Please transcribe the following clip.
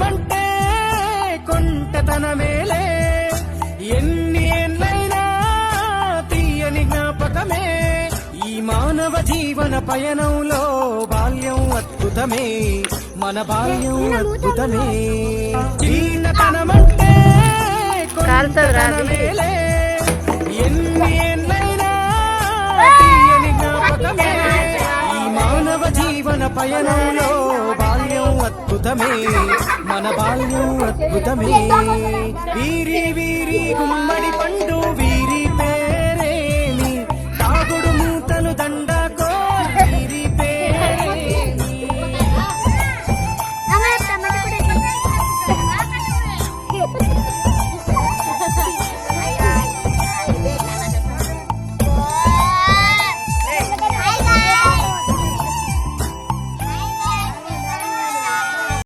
జీవితమంటే కొంటెతనమేలే, ఎన్ని ఏళ్ళైనా తీయని జ్ఞాపకమే. ఈ మానవ జీవన పయనంలో బాల్యం అద్భుతమే, మన బాల్యం అద్భుతమే. జీవితతనమంటే కొంటెతనమేలే, ఎన్ని ఏళ్ళైనా తీయని జ్ఞాపకమే. ఈ మానవ జీవన పయనంలో బాల్యం అద్భుతమే, మన బాల్యం అద్భుతమే. వీరి వీరి గుమ్మడి పండు